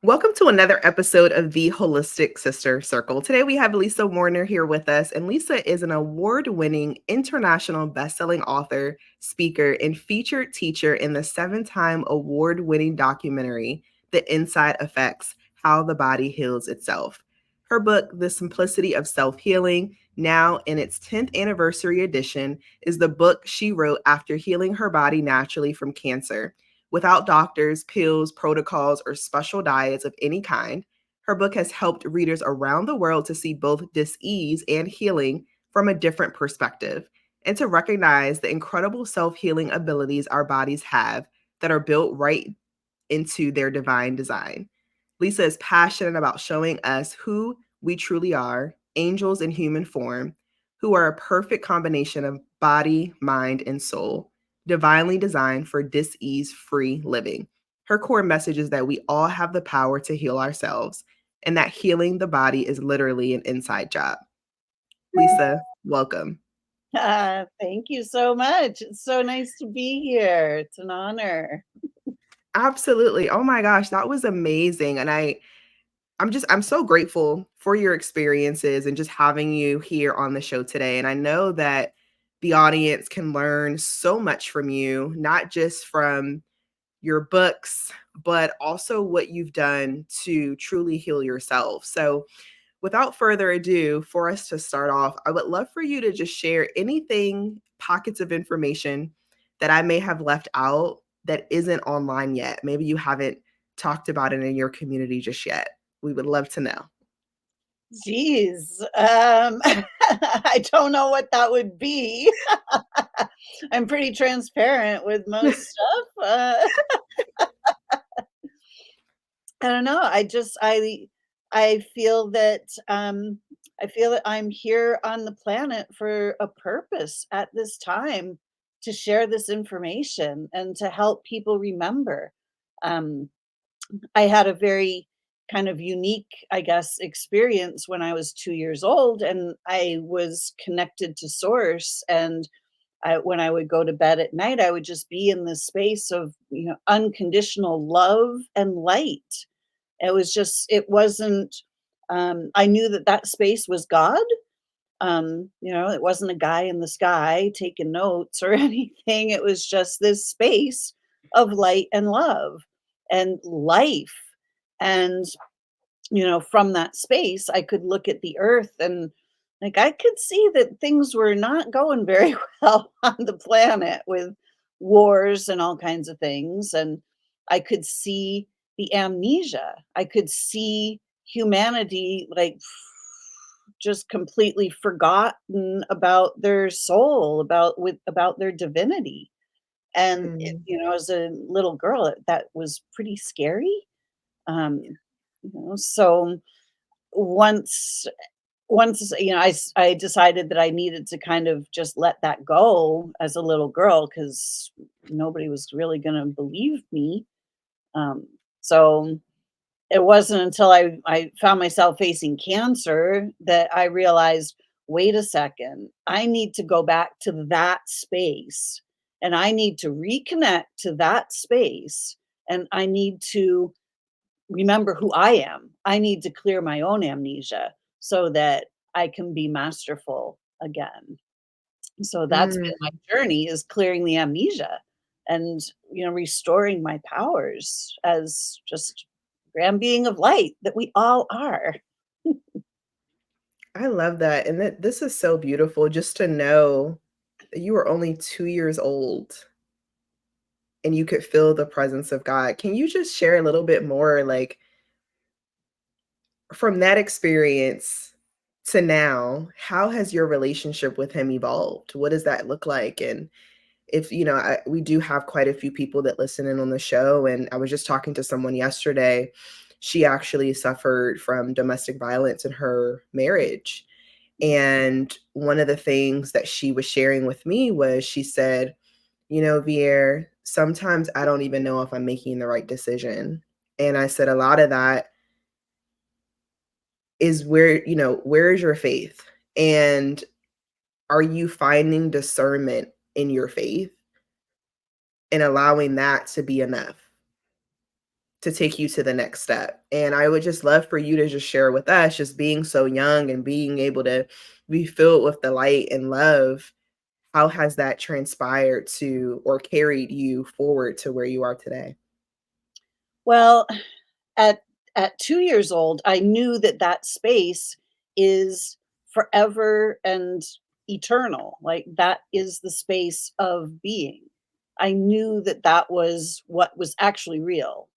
Welcome to another episode of the Holistic Sister Circle. Today we have Lisa Warner here with us, and Lisa is an award-winning international best-selling author, speaker, and featured teacher in the seven-time award-winning documentary, The Inside Effects: How the Body Heals Itself. Her book, The Simplicity of Self-Healing, now in its 10th anniversary edition, is the book she wrote after healing her body naturally from cancer. Without doctors, pills, protocols, or special diets of any kind, her book has helped readers around the world to see both dis-ease and healing from a different perspective and to recognize the incredible self-healing abilities our bodies have that are built right into their divine design. Lisa is passionate about showing us who we truly are, angels in human form, who are a perfect combination of body, mind, and soul, divinely designed for dis-ease free living. Her core message is that we all have the power to heal ourselves and that healing the body is literally an inside job. Lisa, welcome. Thank you so much. It's so nice to be here. It's an honor. Absolutely. Oh my gosh, that was amazing. And I'm so grateful for your experiences and just having you here on the show today. And I know that the audience can learn so much from you, not just from your books, but also what you've done to truly heal yourself. So, without further ado, for us to start off, I would love for you to just share anything, pockets of information that I may have left out that isn't online yet. Maybe you haven't talked about it in your community just yet. We would love to know. Geez, I don't know what that would be. I'm pretty transparent with most stuff. I don't know. I feel that I'm here on the planet for a purpose at this time to share this information and to help people remember. Um, I had a very kind of unique, I guess, experience when I was 2 years old, and I was connected to source, and when I would go to bed at night, I would just be in this space of, unconditional love and light. It wasn't, I knew that that space was God. It wasn't a guy in the sky taking notes or anything. It was just this space of light and love and life. And, from that space, I could look at the earth and like I could see that things were not going very well on the planet with wars and all kinds of things. And I could see the amnesia. I could see humanity like just completely forgotten about their soul, about their divinity. And Mm. as a little girl, that was pretty scary. Um, so once I decided that I needed to kind of just let that go as a little girl because nobody was really going to believe me. Um, so it wasn't until I found myself facing cancer that I realized, wait a second, I need to go back to that space and I need to reconnect to that space and I need to remember who I am. I need to clear my own amnesia so that I can be masterful again. So that's been Mm. my journey is clearing the amnesia and restoring my powers as just grand being of light that we all are. I love that. And this is so beautiful just to know that you were only 2 years old and you could feel the presence of God. Can you just share a little bit more, like from that experience to now, how has your relationship with Him evolved? What does that look like? And if, we do have quite a few people that listen in on the show. And I was just talking to someone yesterday. She actually suffered from domestic violence in her marriage. And one of the things that she was sharing with me was she said, Vier, sometimes I don't even know if I'm making the right decision. And I said, a lot of that is where is your faith? And are you finding discernment in your faith and allowing that to be enough? to take you to the next step. And I would just love for you to just share with us, just being so young and being able to be filled with the light and love. How has that transpired to or carried you forward to where you are today? Well, at 2 years old, I knew that that space is forever and eternal. Like, that is the space of being. I knew that that was what was actually real.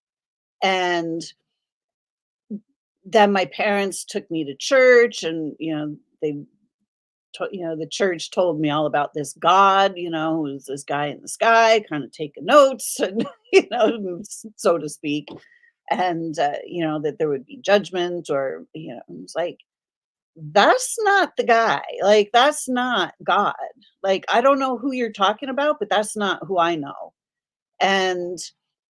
And then my parents took me to church and, the church told me all about this God, who's this guy in the sky, kind of taking notes and, so to speak. And, that there would be judgment or, it was like, that's not the guy. Like, that's not God. Like, I don't know who you're talking about, but that's not who I know. And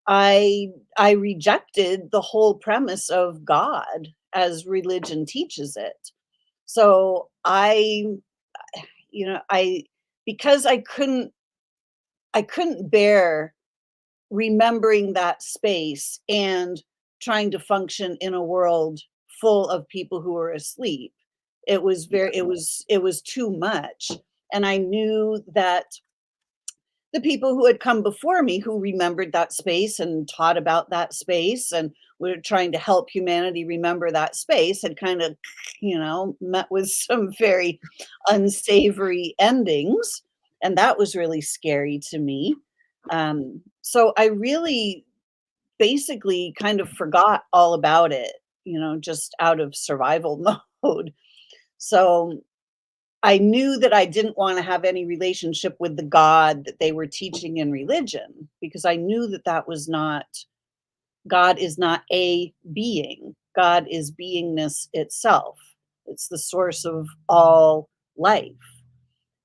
I rejected the whole premise of God as religion teaches it. So I because I couldn't bear remembering that space and trying to function in a world full of people who were asleep. It was too much. And I knew that the people who had come before me who remembered that space and taught about that space and were trying to help humanity remember that space had kind of, met with some very unsavory endings. And that was really scary to me. So I really basically kind of forgot all about it, just out of survival mode. So I knew that I didn't wanna have any relationship with the God that they were teaching in religion, because I knew that that was not God is not a being. God is beingness itself. It's the source of all life,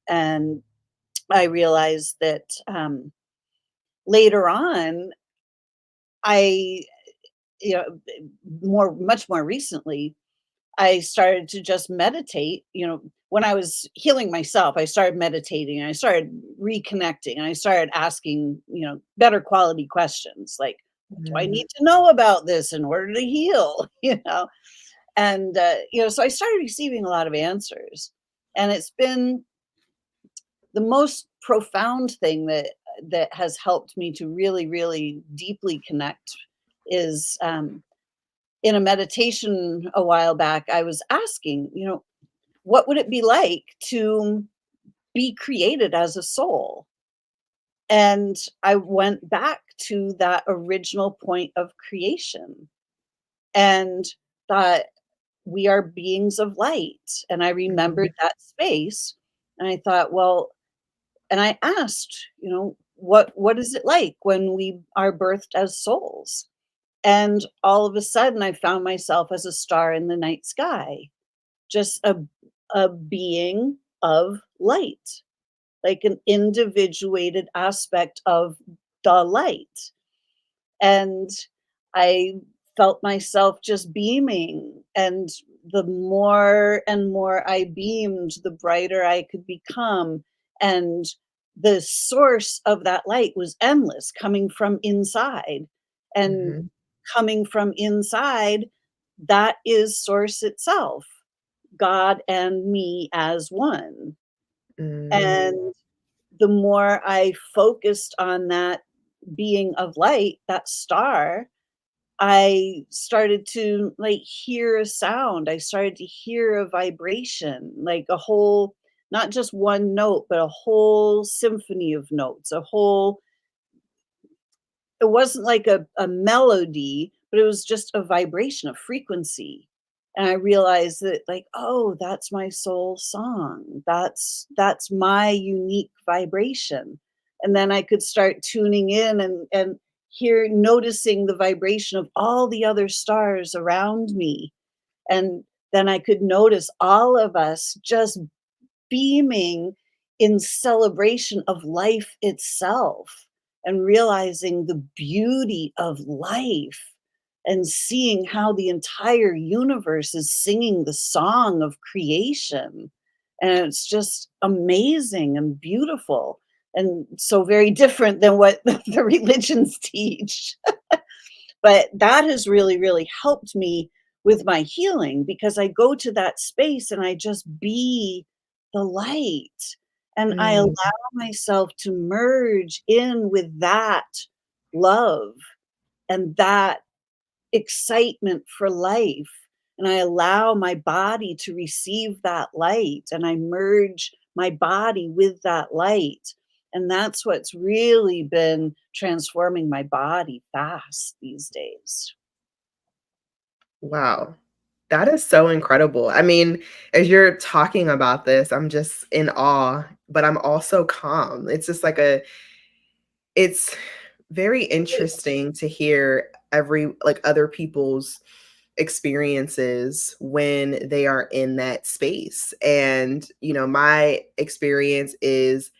and I realized that, later on, I much more recently, I started to just meditate, when I was healing myself, I started meditating and I started reconnecting and I started asking, better quality questions like, what do I Mhm, need to know about this in order to heal? And, so I started receiving a lot of answers. And it's been the most profound thing that has helped me to really, really deeply connect is in a meditation a while back, I was asking, what would it be like to be created as a soul? And I went back to that original point of creation and thought, we are beings of light. And I remembered mhm, that space. And I thought, well, and I asked, what is it like when we are birthed as souls? And all of a sudden, I found myself as a star in the night sky, just a being of light, like an individuated aspect of the light. And I felt myself just beaming. And the more and more I beamed, the brighter I could become. And the source of that light was endless, coming from inside. And mhm, coming from inside, that is source itself, God and me as one. mm, And the more I focused on that being of light, that star, I started to like hear a sound. I started to hear a vibration, like a whole, not just one note, but a whole symphony of notes, a whole, it wasn't like a melody, but it was just a vibration, a frequency. And I realized that like, oh, that's my soul song. That's my unique vibration. And then I could start tuning in and hear noticing the vibration of all the other stars around me. And then I could notice all of us just beaming in celebration of life itself and realizing the beauty of life and seeing how the entire universe is singing the song of creation. And it's just amazing and beautiful and so very different than what the religions teach. But that has really, really helped me with my healing because I go to that space and I just be the light. And I allow Mm. myself to merge in with that love and that excitement for life. And I allow my body to receive that light and I merge my body with that light. And that's what's really been transforming my body fast these days. Wow. That is so incredible. I mean, as you're talking about this, I'm just in awe, but I'm also calm. It's just like it's very interesting to hear like other people's experiences when they are in that space. And, my experience is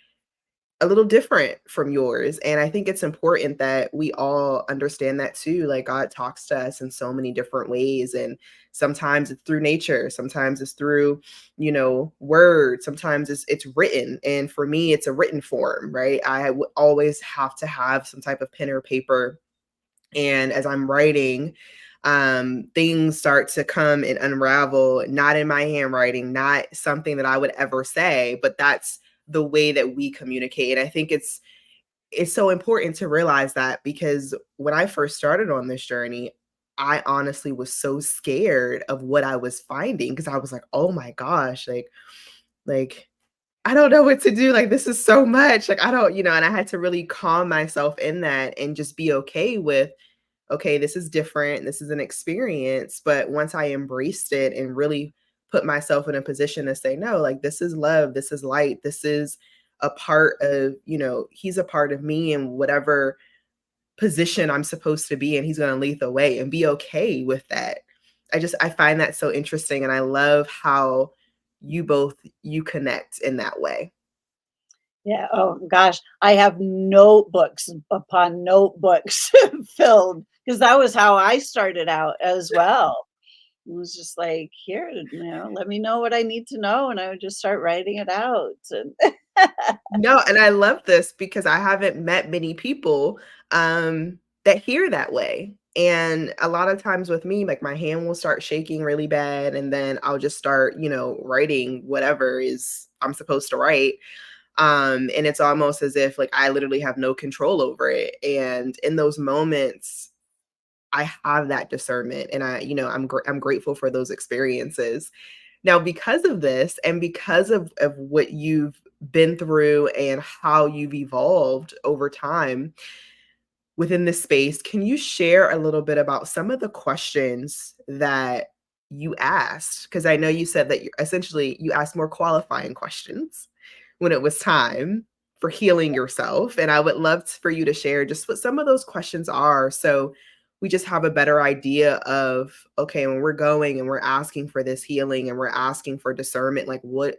a little different from yours. And I think it's important that we all understand that too. Like God talks to us in so many different ways. And sometimes it's through nature, sometimes it's through, words, sometimes it's written. And for me, it's a written form, right? Always have to have some type of pen or paper. And as I'm writing, things start to come and unravel, not in my handwriting, not something that I would ever say, but that's the way that we communicate. And I think it's so important to realize that because when I first started on this journey, I honestly was so scared of what I was finding because I was like, "Oh my gosh, like I don't know what to do. Like this is so much. Like I don't, and I had to really calm myself in that and just be okay with okay, this is different. This is an experience. But once I embraced it and really put myself in a position to say, no, like this is love, this is light, this is a part of, he's a part of me and whatever position I'm supposed to be in, he's going to lead the way and be okay with that. I find that so interesting. And I love how you connect in that way. Yeah, oh gosh, I have notebooks upon notebooks filled because that was how I started out as well. It was just like, "Here, let me know what I need to know," and I would just start writing it out, and No, and I love this because I haven't met many people, that hear that way, and a lot of times with me, like, my hand will start shaking really bad, and then I'll just start, writing whatever is I'm supposed to write, and it's almost as if, like, I literally have no control over it, and in those moments, I have that discernment, and I'm grateful for those experiences. Now, because of this and because of what you've been through and how you've evolved over time within this space, can you share a little bit about some of the questions that you asked? Because I know you said that you asked more qualifying questions when it was time for healing yourself. And I would love for you to share just what some of those questions are. So we just have a better idea of, okay, when we're going and we're asking for this healing and we're asking for discernment, like what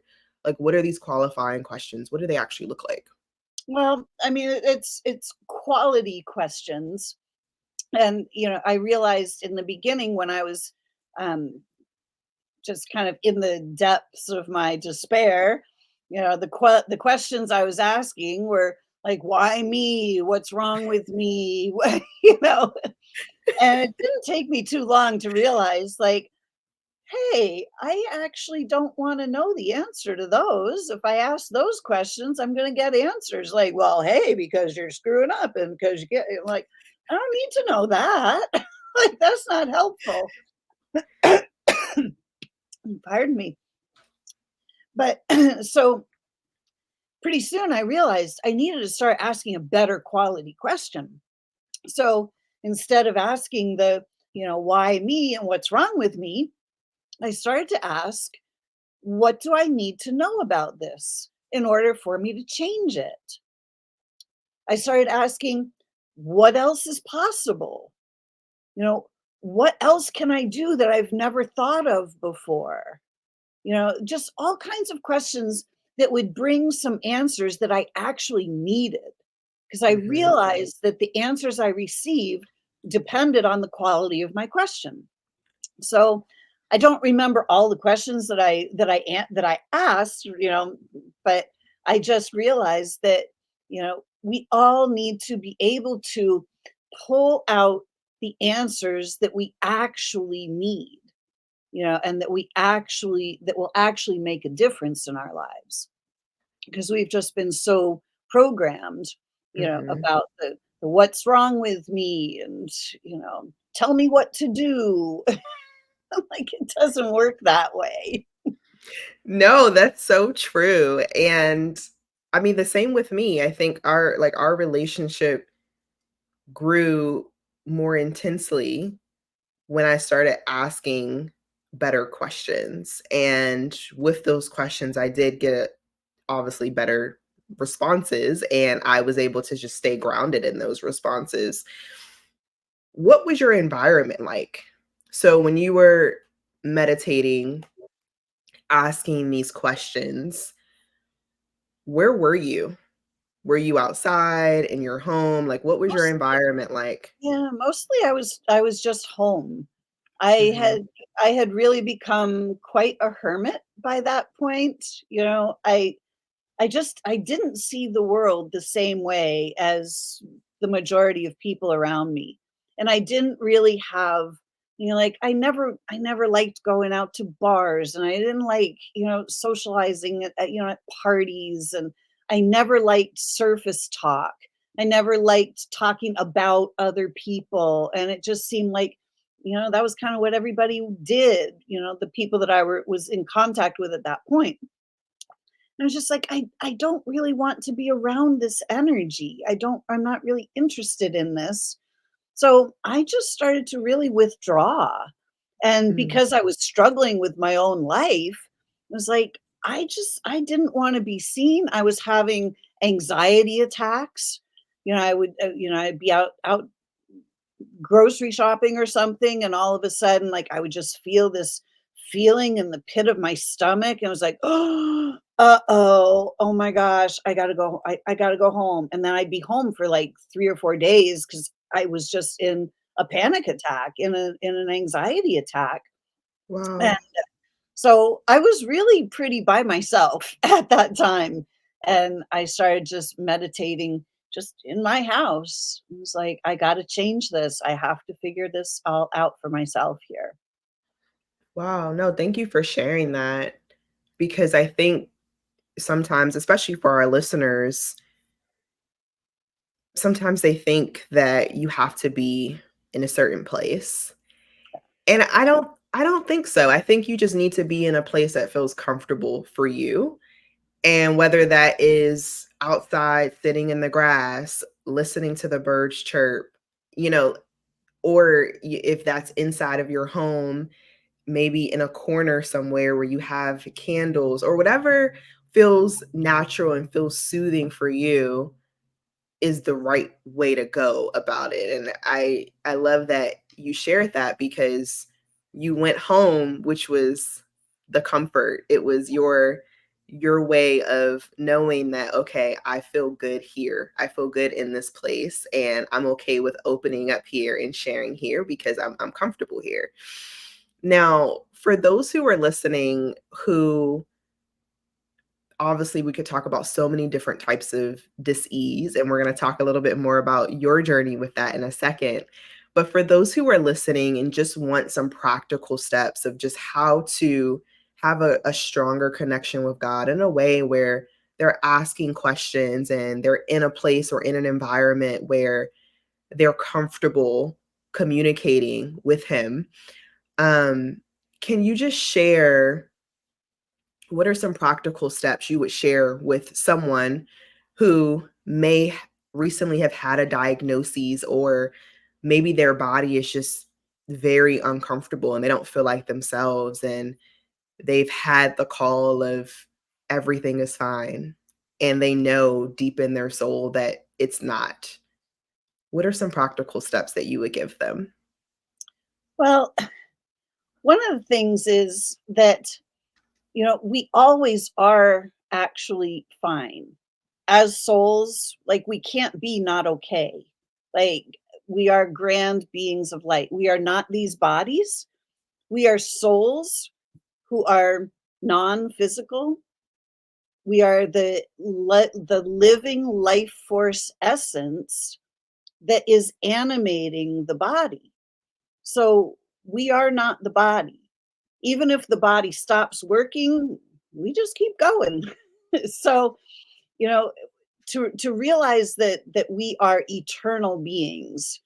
are these qualifying questions? What do they actually look like? well, I mean, it's quality questions, and, I realized in the beginning when I was, um, just kind of in the depths of my despair, the questions I was asking were like, "Why me? What's wrong with me?" You know? And it didn't take me too long to realize, like, hey, I actually don't want to know the answer to those. If I ask those questions, I'm going to get answers like, well, hey, because you're screwing up and because you get like, I don't need to know that. Like, that's not helpful. Pardon me. But so pretty soon I realized I needed to start asking a better quality question. So instead of asking why me and what's wrong with me, I started to ask, what do I need to know about this in order for me to change it? I started asking, what else is possible? You know, what else can I do that I've never thought of before? Just all kinds of questions that would bring some answers that I actually needed. Because I Mhm. realized that the answers I received depended on the quality of my question. So I don't remember all the questions that I asked, but I just realized that we all need to be able to pull out the answers that we actually need, and that will actually make a difference in our lives, because we've just been so programmed, Mhm. about the what's wrong with me, and tell me what to do. Like, it doesn't work that way. No, that's so true, and I mean, the same with me. I think our relationship grew more intensely when I started asking better questions, and with those questions, I did get obviously better responses, and I was able to just stay grounded in those responses. What was your environment like? So when you were meditating, asking these questions, where were you? Were you outside, in your home? Like, what was your Mostly, environment like? yeah, mostly I was just home. I Mhm, had I had really become quite a hermit by that point. I didn't see the world the same way as the majority of people around me. And I didn't really have, like, I never liked going out to bars, and I didn't like, socializing at parties, and I never liked surface talk. I never liked talking about other people, and it just seemed like, that was kind of what everybody did, the people that was in contact with at that point. I was just like, I don't really want to be around this energy. I'm not really interested in this. So I just started to really withdraw. And mm, because I was struggling with my own life, it was like, I didn't want to be seen. I was having anxiety attacks. I'd be out grocery shopping or something, and all of a sudden, like, I would just feel this feeling in the pit of my stomach, and I was like, "Oh, uh-oh, oh my gosh, I gotta go home," and then I'd be home for, like, 3 or 4 days because I was just in a panic attack, in an anxiety attack, and wow. so I was really pretty by myself at that time, and I started just meditating just in my house. It was like, I got to change this. I have to figure this all out for myself here. Wow, no, thank you for sharing that because I think sometimes, especially for our listeners, sometimes they think that you have to be in a certain place. And I don't think so. I think you just need to be in a place that feels comfortable for you. And whether that is outside sitting in the grass, listening to the birds chirp, you know, or if that's inside of your home, maybe in a corner somewhere where you have candles or whatever feels natural and feels soothing for you is the right way to go about it. And I love that you shared that because you went home, which was the comfort. It was your way of knowing that okay, I feel good here. I feel good in this place and I'm okay with opening up here and sharing here because I'm comfortable here. Now, for those who are listening who obviously we could talk about so many different types of dis-ease and we're going to talk a little bit more about your journey with that in a second, but for those who are listening and just want some practical steps of just how to have a stronger connection with God in a way where they're asking questions and they're in a place or in an environment where they're comfortable communicating with him, um, can you just share what are some practical steps you would share with someone who may recently have had a diagnosis or maybe their body is just very uncomfortable and they don't feel like themselves and they've had the call of everything is fine and they know deep in their soul that it's not. What are some practical steps that you would give them? Well, one of the things is that, we always are actually fine. As souls, like, we can't be not okay. Like, we are grand beings of light. We are not these bodies. We are souls who are non-physical. We are the living life force essence that is animating the body. So we are not the body. Even if the body stops working, we just keep going. So, you know, to realize that we are eternal beings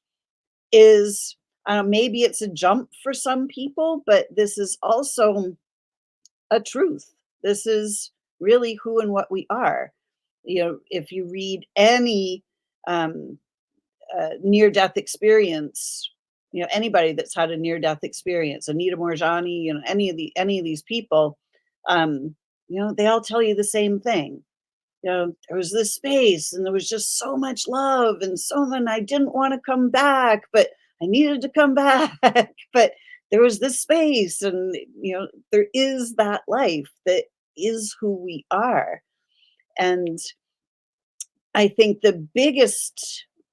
is, maybe it's a jump for some people, but this is also a truth. This is really who and what we are. You know, if you read any um, near death experience, you know, anybody that's had a near death experience, Anita Morjani, you know, any of these people, um, you know, they all tell you the same thing. You know, there was this space and there was just so much love and so many, I didn't want to come back, but I needed to come back. But there was this space, and you know, there is that life that is who we are. And I think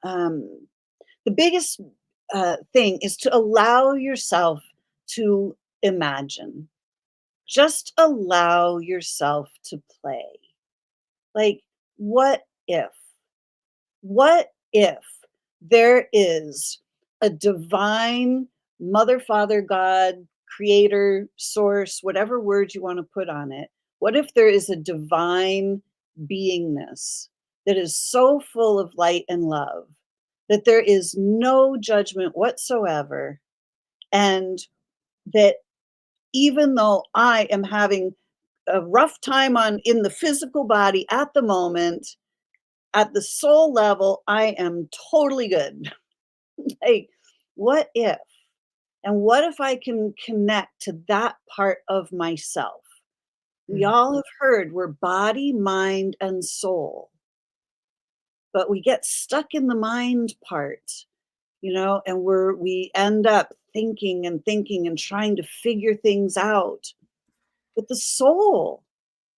um, the biggest thing is to allow yourself to imagine. Just allow yourself to play. Like, what if? What if there is a divine mother, father, God, creator, source, whatever word you want to put on it? What if there is a divine beingness that is so full of light and love that there is no judgment whatsoever? And that even though I am having a rough time on in the physical body at the moment, at the soul level, I am totally good. Like, what if? And what if I can connect to that part of myself? We Mm, all have heard we're body, mind, and soul, but we get stuck in the mind part, you know, and we end up thinking and trying to figure things out. But the soul,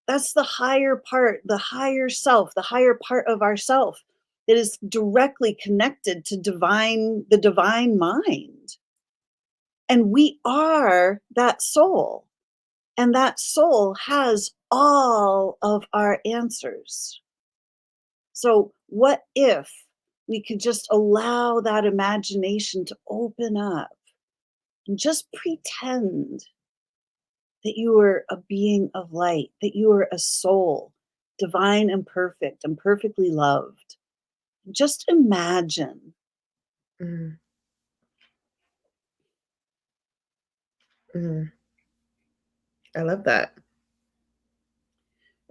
that's the higher part, the higher self, the higher part of ourself that is directly connected to the divine mind. And we are that soul. And that soul has all of our answers. So, what if we could just allow that imagination to open up and just pretend that you were a being of light, that you were a soul, divine and perfectly loved? Just imagine, mm, mm. I love that.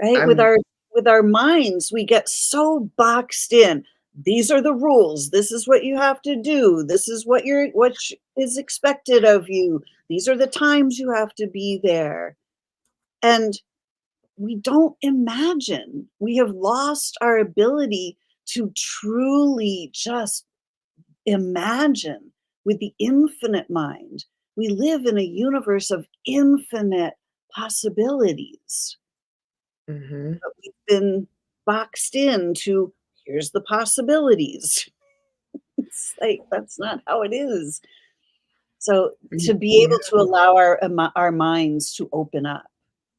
right? I'm With our minds, we get so boxed in. These are the rules. This is what you have to do. This is is expected of you. These are the times you have to be there. And we don't imagine. We have lost our ability to truly just imagine with the infinite mind. We live in a universe of infinite possibilities, mhm, but we've been boxed into here's the possibilities. It's like that's not how it is. So mm, to be yeah, able to allow our minds to open up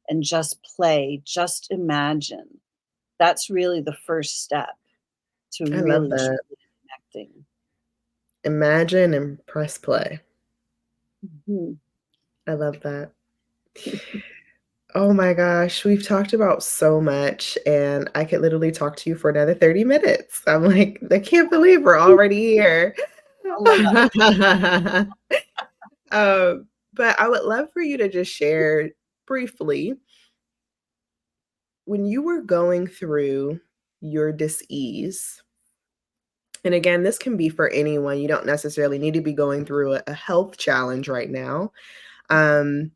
and just play, just imagine, that's really the first step to I love really that. truly connecting. Imagine and press play. Mhm. I love that. Oh my gosh, we've talked about so much, and I could literally talk to you for another 30 minutes. I'm like, I can't believe we're already here. Oh my god. But I would love for you to just share briefly when you were going through your dis-ease. And again, this can be for anyone. You don't necessarily need to be going through a health challenge right now. Um,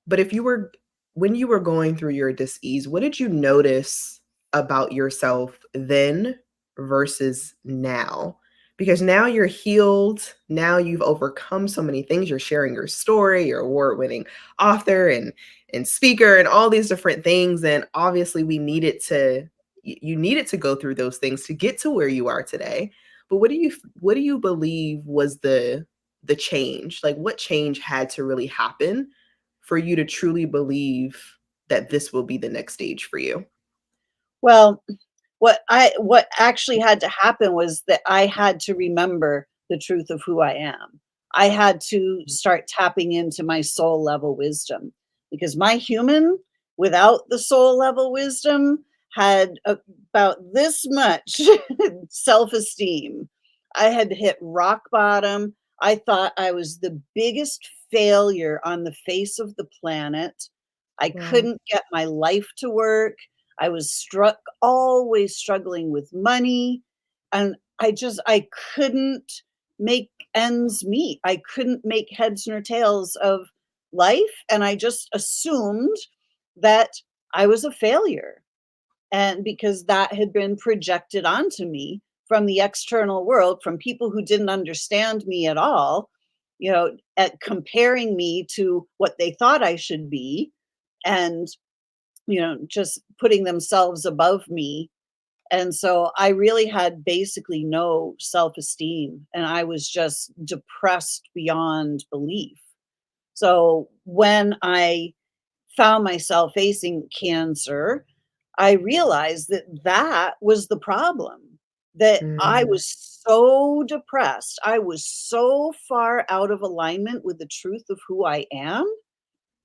But if you were when you were going through your dis-ease, what did you notice about yourself then versus now? Because now you're healed, now you've overcome so many things. You're sharing your story, you're award-winning author and speaker and all these different things. And obviously we needed to you needed to go through those things to get to where you are today. But what do you believe was the change? Like what change had to really happen for you to truly believe that this will be the next stage for you? Well, what actually had to happen was that I had to remember the truth of who I am. I had to start tapping into my soul level wisdom because my human without the soul level wisdom had about this much self-esteem. I had hit rock bottom. I thought I was the biggest failure on the face of the planet. I Wow. couldn't get my life to work. I was struck always struggling with money, and I couldn't make ends meet. I couldn't make heads nor tails of life, and I just assumed that I was a failure. And because that had been projected onto me from the external world, from people who didn't understand me at all, at comparing me to what they thought I should be, and just putting themselves above me. And so I really had basically no self-esteem and I was just depressed beyond belief. So when I found myself facing cancer, I realized that that was the problem. That I Mm, was so depressed. I was so far out of alignment with the truth of who I am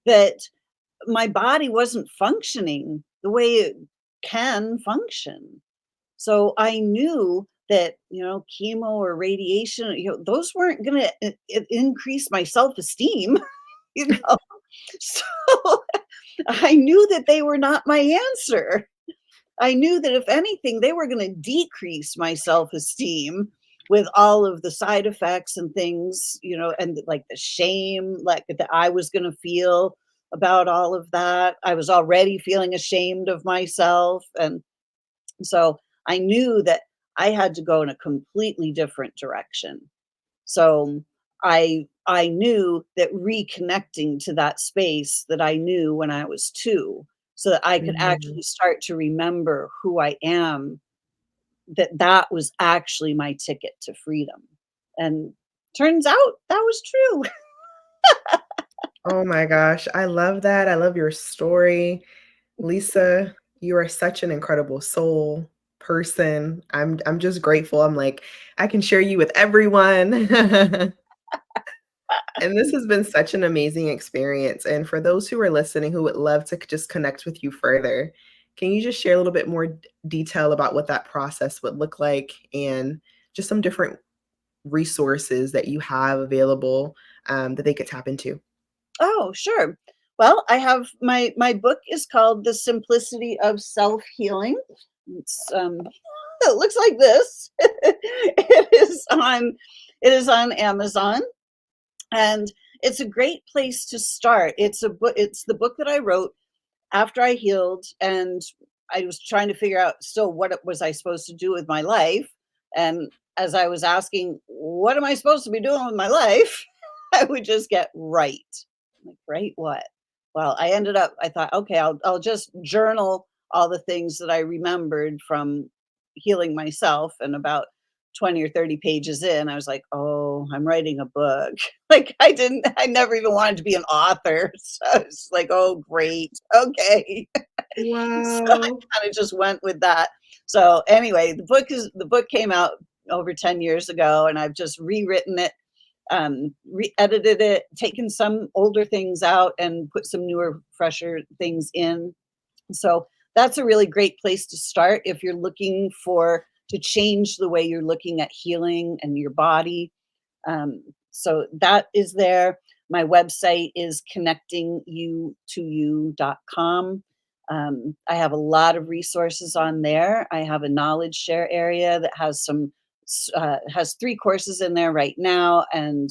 that my body wasn't functioning the way it can function. So I knew that, chemo or radiation, those weren't going to increase my self-esteem, you know. So I knew that they were not my answer. I knew that if anything, they were going to decrease my self-esteem with all of the side effects and things, and like the shame like that I was going to feel about all of that. I was already feeling ashamed of myself. And so I knew that I had to go in a completely different direction. So I knew that reconnecting to that space that I knew when I was 2, so that I could mhm. actually start to remember who I am, that was actually my ticket to freedom. And turns out that was true. Oh my gosh, I love that. I love your story. Lisa, you are such an incredible soul person. I'm just grateful. I'm like, I can share you with everyone. And this has been such an amazing experience. And for those who are listening who would love to just connect with you further, can you just share a little bit more detail about what that process would look like and just some different resources that you have available that they could tap into? Oh, sure. Well, I have my book is called The Simplicity of Self-Healing. It's it looks like this. It is on Amazon, and it's a great place to start. It's the book that I wrote after I healed, and I was trying to figure out still what it was I supposed to do with my life. And as I was asking, what am I supposed to be doing with my life? I would just get right. I'm like, right what? Well, I thought, okay, I'll just journal all the things that I remembered from healing myself. And about 20 or 30 pages in, I was like, oh, I'm writing a book. Like I never even wanted to be an author. So it's like, oh, great. Okay. So I Wow. kind of just went with that. So anyway, the book came out over 10 years ago and I've just rewritten it, re-edited it, taken some older things out and put some newer, fresher things in. So that's a really great place to start if you're looking for to change the way you're looking at healing and your body. So that is there. My website is connectingyoutoyou.com. I have a lot of resources on there. I have a knowledge share area that has 3 courses in there right now, and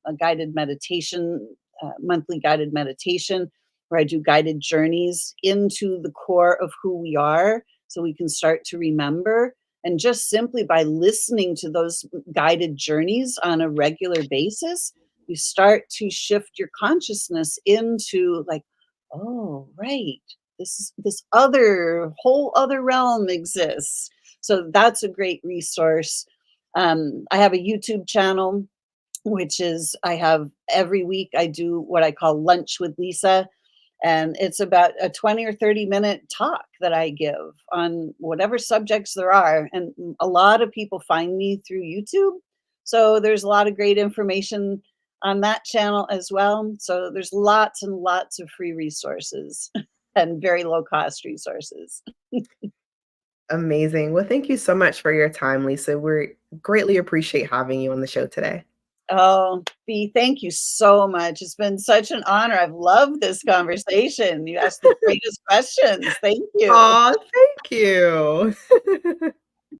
a guided meditation, monthly guided meditation, where I do guided journeys into the core of who we are, so we can start to remember. And just simply by listening to those guided journeys on a regular basis, you start to shift your consciousness into like, oh, right, this other whole other realm exists. So that's a great resource. I have a YouTube channel, which is I have every week I do what I call lunch with Lisa, And it's about a 20 or 30-minute talk that I give on whatever subjects there are. And a lot of people find me through YouTube. So there's a lot of great information on that channel as well. So there's lots and lots of free resources and very low cost resources. Amazing. Well, thank you so much for your time, Lisa. We greatly appreciate having you on the show today. Oh, B, thank you so much. It's been such an honor. I've loved this conversation. You asked the greatest questions. Thank you. Aw, thank you.